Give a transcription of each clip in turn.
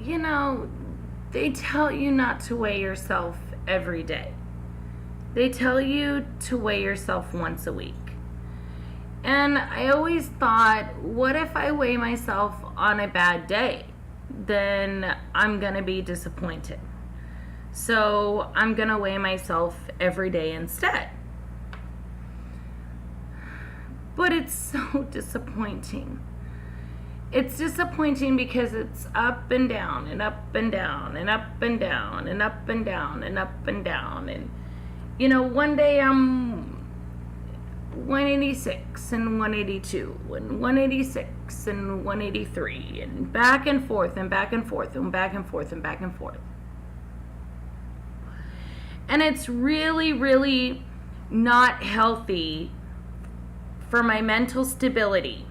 you know, they tell you not to weigh yourself every day. They tell you to weigh yourself once a week. And I always thought, what if I weigh myself on a bad day? Then I'm going to be disappointed. So I'm going to weigh myself every day instead. But it's so disappointing. It's disappointing because it's up and down and up and down and up and down and up and down and up and down. And, you know, one day I'm 186 and 182 and 186 and 183 and back and forth and back and forth and back and forth and back and forth. And it's really, really not healthy for my mental stability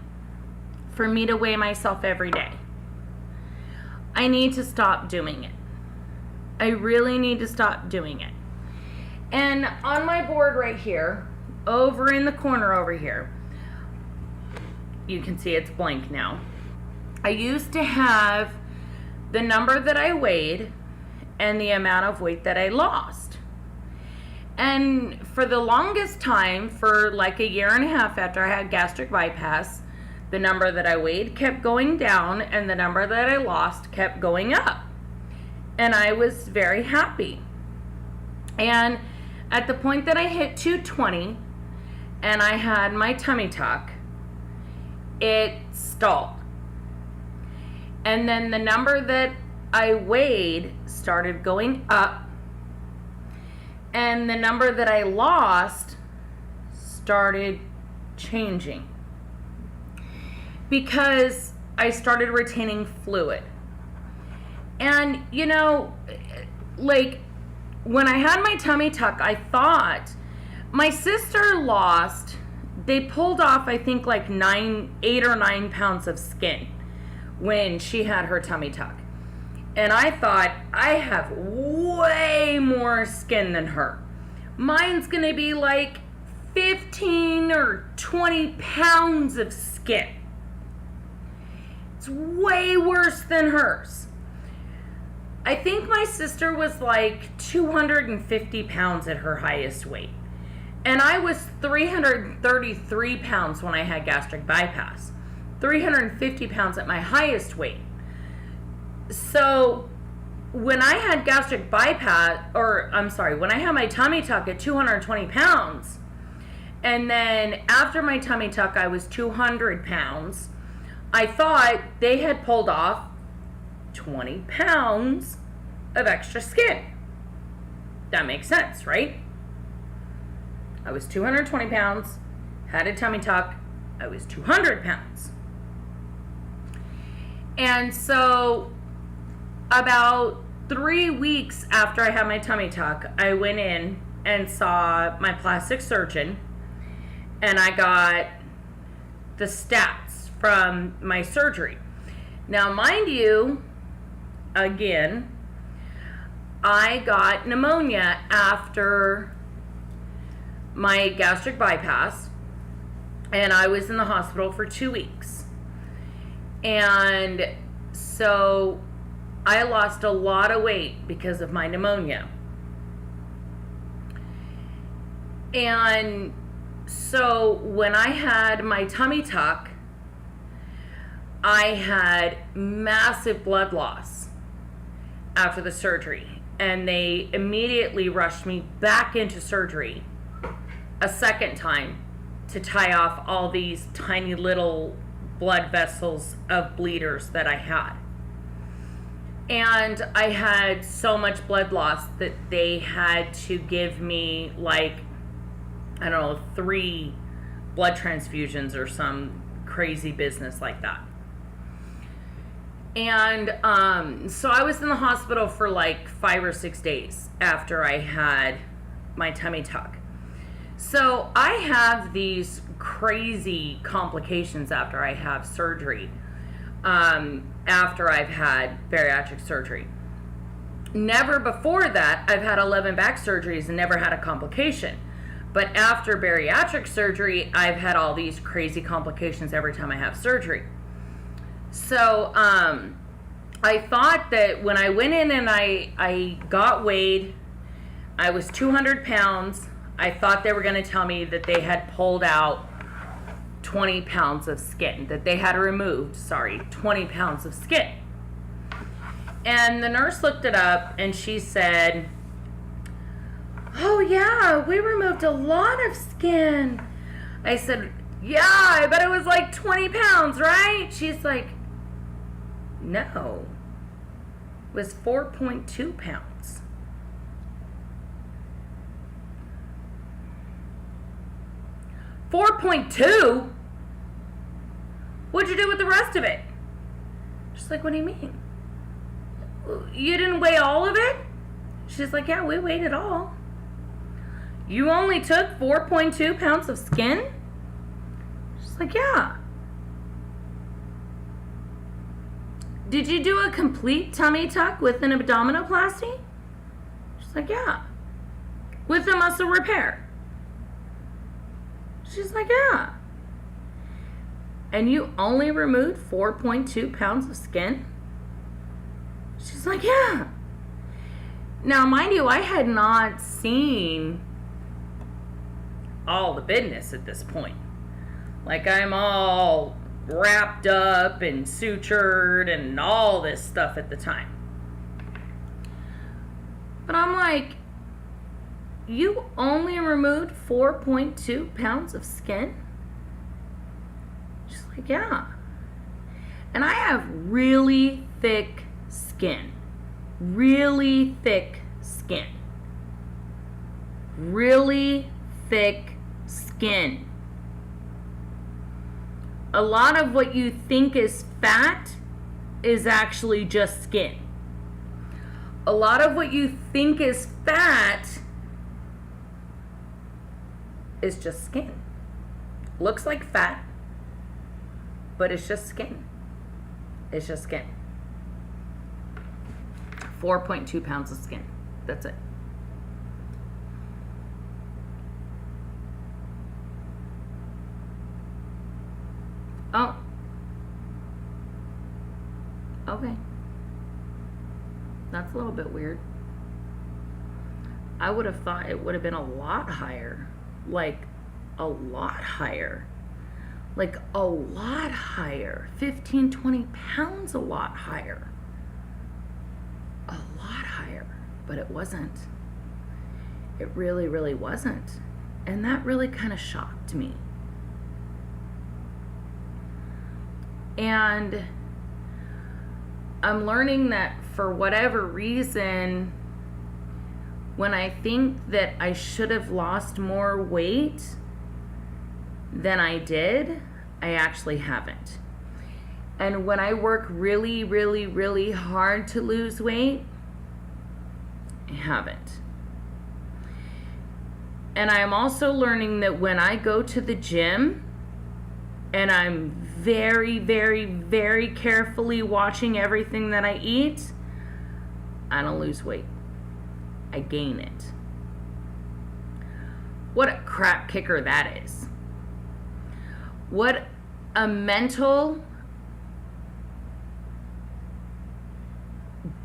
for me to weigh myself every day. I need to stop doing it. I really need to stop doing it. And on my board right here, over in the corner over here, you can see it's blank now. I used to have the number that I weighed and the amount of weight that I lost. And for the longest time, for like a year and a half after I had gastric bypass, the number that I weighed kept going down and the number that I lost kept going up. And I was very happy. And at the point that I hit 220 and I had my tummy tuck, it stalled. And then the number that I weighed started going up, and the number that I lost started changing because I started retaining fluid. And, you know, like when I had my tummy tuck, I thought my sister lost, they pulled off, I think, like 8 or 9 pounds of skin when she had her tummy tuck. And I thought, I have way more skin than her. Mine's gonna be like 15 or 20 pounds of skin. It's way worse than hers. I think my sister was like 250 pounds at her highest weight. And I was 333 pounds when I had gastric bypass. 350 pounds at my highest weight. So when I had gastric bypass, when I had my tummy tuck at 220 pounds, and then after my tummy tuck I was 200 pounds, I thought they had pulled off 20 pounds of extra skin. That makes sense, right? I was 220 pounds, had a tummy tuck, I was 200 pounds. And so about 3 weeks after I had my tummy tuck, I went in and saw my plastic surgeon, and I got the stats from my surgery. Now, mind you, again, I got pneumonia after my gastric bypass, and I was in the hospital for 2 weeks. And so I lost a lot of weight because of my pneumonia. And so when I had my tummy tuck, I had massive blood loss after the surgery. And they immediately rushed me back into surgery a second time to tie off all these tiny little blood vessels of bleeders that I had. And I had so much blood loss that they had to give me like, I don't know, 3 blood transfusions or some crazy business like that. And so I was in the hospital for like 5 or 6 days after I had my tummy tuck. So I have these crazy complications after I have surgery, after I've had bariatric surgery. Never before that, I've had 11 back surgeries and never had a complication. But after bariatric surgery, I've had all these crazy complications every time I have surgery. So I thought that when I went in and I got weighed, I was 200 pounds. I thought they were going to tell me that they had pulled out 20 pounds of skin, that they had removed, 20 pounds of skin. And the nurse looked it up and she said, "Oh yeah, we removed a lot of skin." I said, "Yeah, I bet it was like 20 pounds, right?" She's like, "No, it was 4.2 pounds. 4.2? What'd you do with the rest of it?" She's like, "What do you mean? You didn't weigh all of it?" She's like, "Yeah, we weighed it all." "You only took 4.2 pounds of skin?" She's like, "Yeah." "Did you do a complete tummy tuck with an abdominoplasty?" She's like, "Yeah." "With a muscle repair?" She's like, "Yeah." "And you only removed 4.2 pounds of skin?" She's like, "Yeah." Now, mind you, I had not seen all the business at this point. Like, I'm all wrapped up and sutured and all this stuff at the time. But I'm like, "You only removed 4.2 pounds of skin?" She's like, "Yeah." And I have really thick skin. Really thick skin. Really thick skin. A lot of what you think is fat is actually just skin. A lot of what you think is fat is just skin. Looks like fat, but it's just skin. It's just skin. 4.2 pounds of skin. That's it. Oh. Okay. That's a little bit weird. I would have thought it would have been a lot higher. Like, a lot higher. Like, a lot higher. 15, 20 pounds a lot higher. A lot higher. But it wasn't. It really, really wasn't. And that really kind of shocked me. And I'm learning that for whatever reason, when I think that I should have lost more weight than I did, I actually haven't. And when I work really, really, really hard to lose weight, I haven't. And I'm also learning that when I go to the gym and I'm very, very, very carefully watching everything that I eat, I don't lose weight. I gain it. What a crap kicker that is. What a mental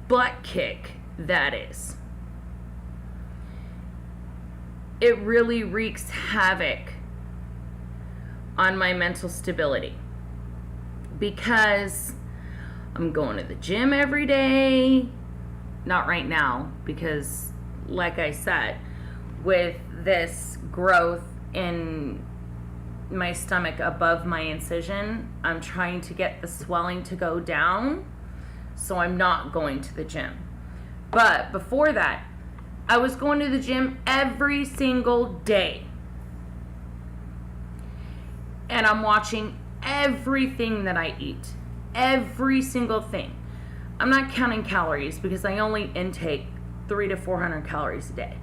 butt kick that is. It really wreaks havoc on my mental stability, because I'm going to the gym every day. Not right now, because like I said, with this growth in my stomach above my incision, I'm trying to get the swelling to go down, so I'm not going to the gym. But before that, I was going to the gym every single day. And I'm watching everything that I eat. Every single thing. I'm not counting calories because I only intake 300 to 400 calories a day.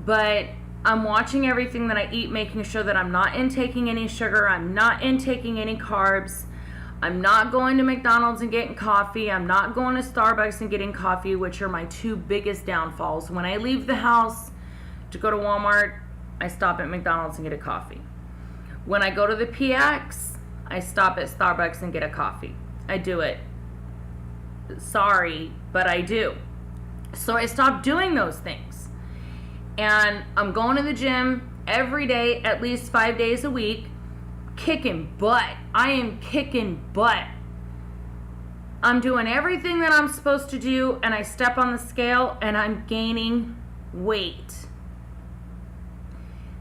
But I'm watching everything that I eat, making sure that I'm not intaking any sugar, I'm not intaking any carbs, I'm not going to McDonald's and getting coffee, I'm not going to Starbucks and getting coffee, which are my two biggest downfalls. When I leave the house to go to Walmart, I stop at McDonald's and get a coffee. When I go to the PX, I stop at Starbucks and get a coffee. I do it Sorry, but I do. So I stopped doing those things. And I'm going to the gym every day, at least 5 days a week, kicking butt. I am kicking butt. I'm doing everything that I'm supposed to do, and I step on the scale and I'm gaining weight.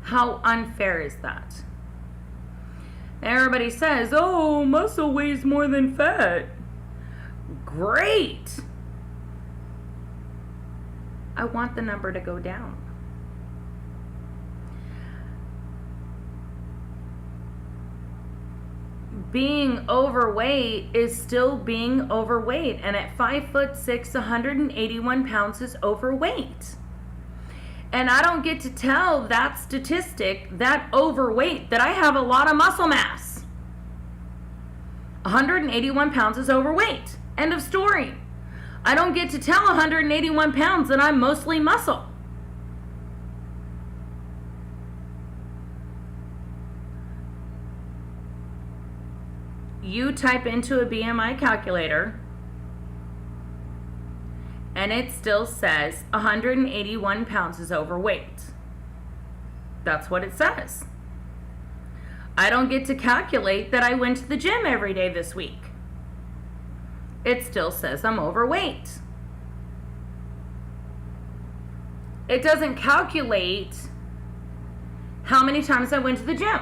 How unfair is that? Everybody says, oh, muscle weighs more than fat. Great. I want the number to go down. Being overweight is still being overweight, and at 5'6", 181 pounds is overweight. And I don't get to tell that statistic, that overweight, that I have a lot of muscle mass. 181 pounds is overweight. End of story. I don't get to tell 181 pounds that I'm mostly muscle. You type into a BMI calculator and it still says 181 pounds is overweight. That's what it says. I don't get to calculate that I went to the gym every day this week. It still says I'm overweight. It doesn't calculate how many times I went to the gym.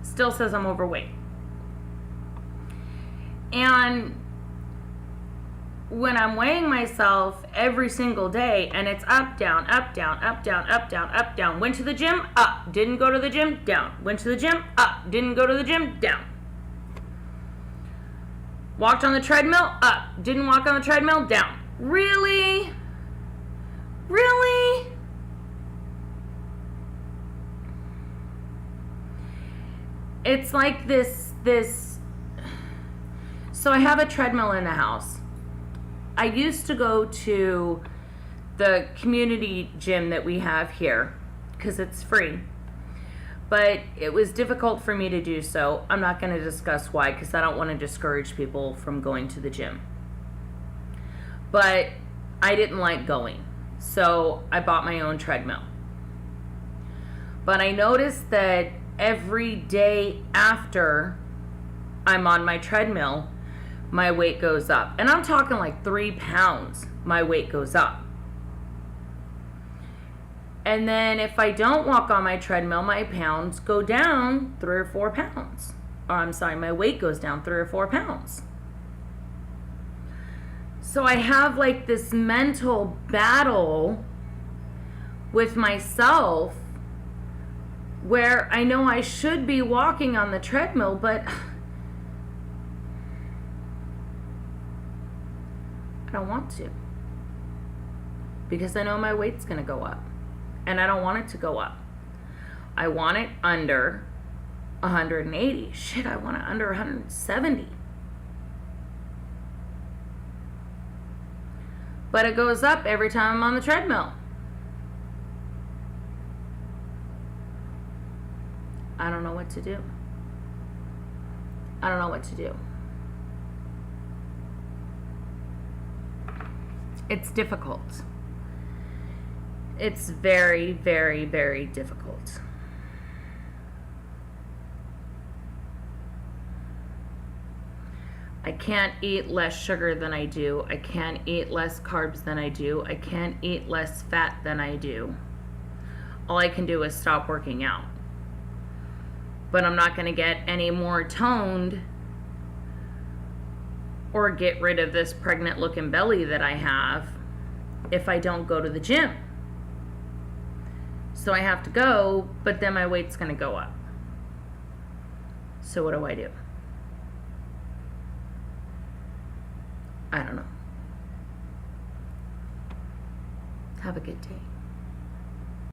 Still says I'm overweight. And when I'm weighing myself every single day and it's up, down, up, down, up, down, up, down, up, down, went to the gym, up, didn't go to the gym, down, went to the gym, up, didn't go to the gym, down. Walked on the treadmill, up, didn't walk on the treadmill, down. Really? Really? It's like this, so I have a treadmill in the house. I used to go to the community gym that we have here because it's free, but it was difficult for me to do so. I'm not going to discuss why because I don't want to discourage people from going to the gym. But I didn't like going, so I bought my own treadmill. But I noticed that every day after I'm on my treadmill, my weight goes up. And I'm talking like 3 pounds, my weight goes up. And then if I don't walk on my treadmill, my pounds go down 3 or 4 pounds. Or I'm sorry, my weight goes down 3 or 4 pounds. So I have like this mental battle with myself where I know I should be walking on the treadmill, but I don't want to because I know my weight's going to go up and I don't want it to go up. I want it under 180. Shit, I want it under 170. But it goes up every time I'm on the treadmill. I don't know what to do. I don't know what to do. It's difficult. It's very, very, very difficult. I can't eat less sugar than I do. I can't eat less carbs than I do. I can't eat less fat than I do. All I can do is stop working out. But I'm not going to get any more toned or get rid of this pregnant looking belly that I have if I don't go to the gym. So I have to go, but then my weight's going to go up. So what do I do? I don't know. Have a good day.